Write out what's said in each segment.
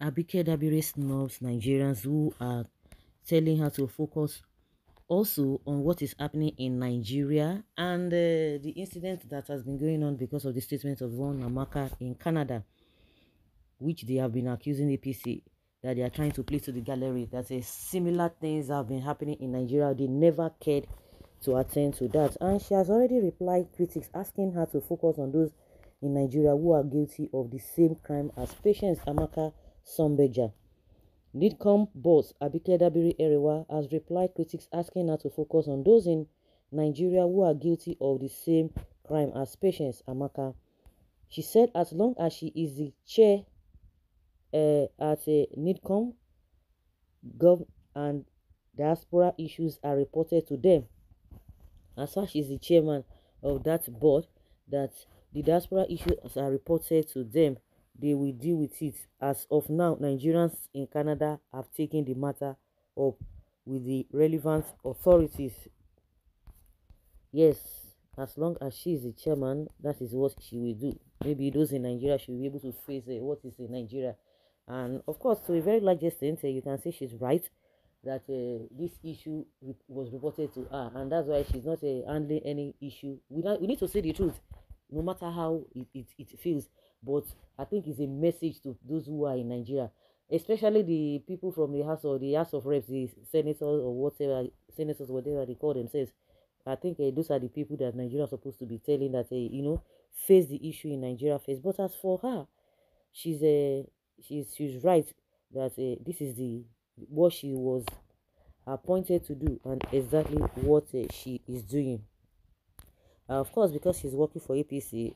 Abike Dabiri snubs Nigerians who are telling her to focus also on what is happening in Nigeria and the incident that has been going on because of the statement of one Amaka in Canada, which they have been accusing APC that they are trying to play to the gallery. That similar things have been happening in Nigeria. They never cared to attend to that. And she has already replied critics asking her to focus on those in Nigeria who are guilty of the same crime as Patience Amaka Sombeja. NIDCOM boss Abike Dabiri Erewa has replied critics asking her to focus on those in Nigeria who are guilty of the same crime as Patience Amaka. She said as long as she is the chair at a NIDCOM, Gov and diaspora issues are reported to them. As such, she is the chairman of that board, that the diaspora issues are reported to them. They will deal with it. As of now, Nigerians in Canada have taken the matter up with the relevant authorities. Yes, as long as she is the chairman, that is what she will do. Maybe those in Nigeria should be able to face what is in Nigeria. And of course, to a very large extent, you can say she's right that this issue was reported to her, and that's why she's not handling any issue. We need to say the truth, no matter how it feels. But I think it's a message to those who are in Nigeria, especially the people from the House of Reps, the senators or whatever, senators, whatever they call themselves. I think those are the people that Nigeria is supposed to be telling that, face the issue in Nigeria first. But as for her, she's she's right that this is the what she was appointed to do and exactly what she is doing. Of course, because she's working for APC,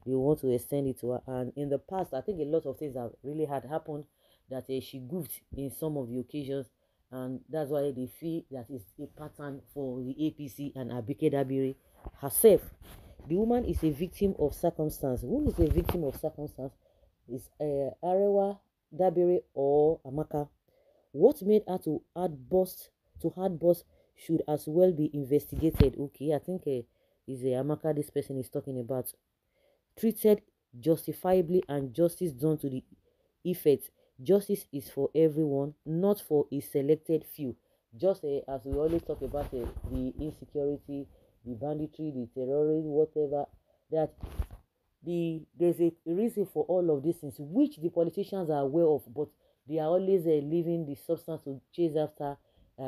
they want to extend it to her. And in the past, I think a lot of things have really had happened that she goofed in some of the occasions, and that's why they feel that it's a pattern for the APC and Abike Dabiri herself. The woman is a victim of circumstance. Who is a victim of circumstance? Is Arewa Dabiri or Amaka? What made her to hard boss should as well be investigated. Okay, I think is Amaka this person is talking about. Treated justifiably and justice done to the effect. Justice is for everyone, not for a selected few. Just as we always talk about the insecurity, the banditry, the terrorism, whatever, that there's a reason for all of these things which the politicians are aware of, but they are always leaving the substance to chase after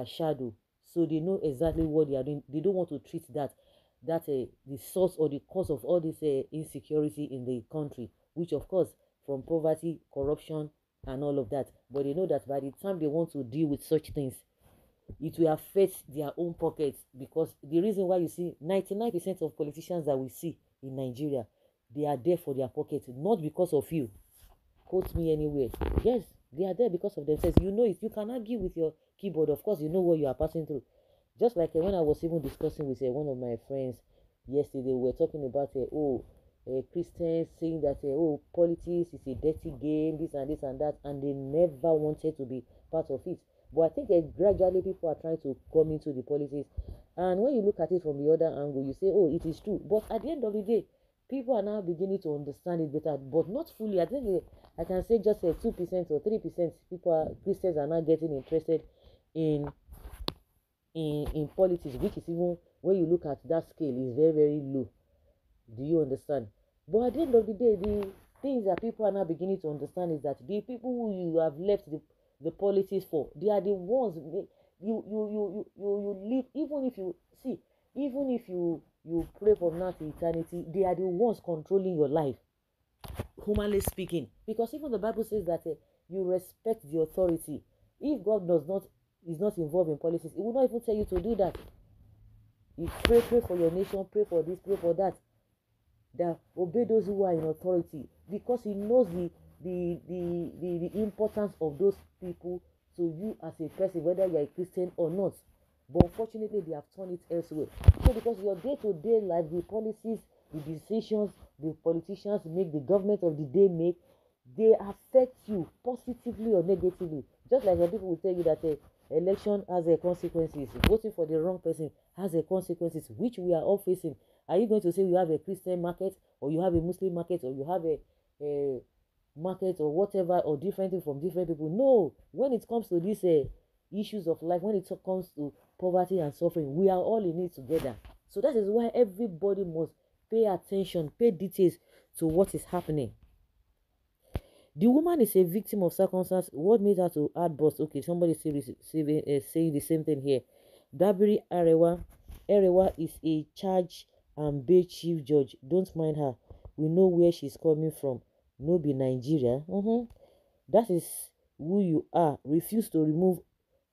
shadow, so they know exactly what they are doing. They don't want to treat the source or the cause of all this insecurity in the country, which of course from poverty, corruption and all of that. But they know that by the time they want to deal with such things, it will affect their own pockets, because the reason why you see 99% of politicians that we see in Nigeria, they are there for their pockets, not because of you. Quote me anywhere. Yes, they are there because of themselves. You know it. You can argue with your keyboard. Of course, you know what you are passing through. Just like when I was even discussing with one of my friends yesterday, we were talking about Christians saying that politics is a dirty game, this and that, and they never wanted to be part of it. But I think gradually people are trying to come into the politics, and when you look at it from the other angle, you say, oh, it is true. But at the end of the day, people are now beginning to understand it better, but not fully. I think I can say just 2% or 3% Christians are now getting interested in in politics, which is, even when you look at that scale, is very very low. Do you understand? But at the end of the day, the things that people are now beginning to understand is that the people who you have left the politics for, they are the ones you live. Even if you see, even if you pray from now to eternity, they are the ones controlling your life, humanly speaking. Because even the Bible says that you respect the authority. If God does not is not involved in politics, he will not even tell you to do that. You pray for your nation, pray for this, pray for that, that obey those who are in authority, because he knows the importance of those people to you as a person, whether you are a Christian or not. But unfortunately, they have turned it elsewhere. So because your day-to-day life, the policies, the decisions the politicians make, the government of the day make, they affect you positively or negatively. Just like people will tell you that election has a consequences. Voting for the wrong person has a consequences, which we are all facing. Are you going to say you have a Christian market, or you have a Muslim market, or you have market or whatever, or different thing from different people. No, when it comes to these issues of life, when it comes to poverty and suffering, we are all in it together. So that is why everybody must pay attention, pay details to what is happening. The woman is a victim of circumstance. What made her to add boss? Okay, somebody saying the same thing here. Dabiri Arewa is a charge and bail chief judge. Don't mind her. We know where she's coming from. No be Nigeria. That is who you are. Refuse to remove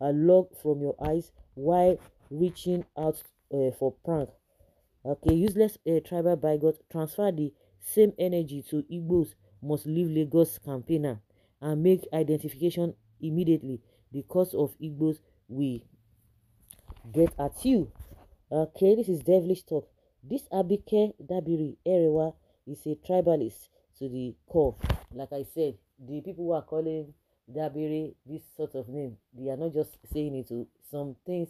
a log from your eyes while reaching out for prank. Okay, useless tribal bigot. Transfer the same energy to Igbos must leave Lagos campaigner and make identification immediately. The cause of Igbos we get at you. Okay, this is devilish talk. This Abike Dabiri Erewa is a tribalist to the core. Like I said, the people who are calling Dabiri this sort of name, they are not just saying it to some things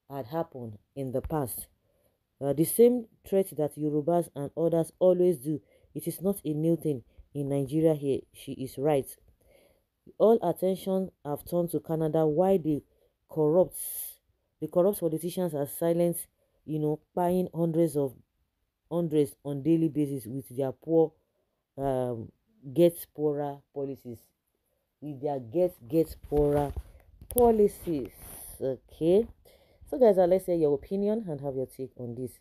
had happened in the past. The same threat that Yorubas and others always do. It is not a new thing in Nigeria here. She is right. All attention have turned to Canada. Why corrupt the corrupt politicians are silent, buying hundreds on daily basis with their poor get poorer policies. With their get poorer policies. Okay. So guys, let's hear your opinion and have your take on this.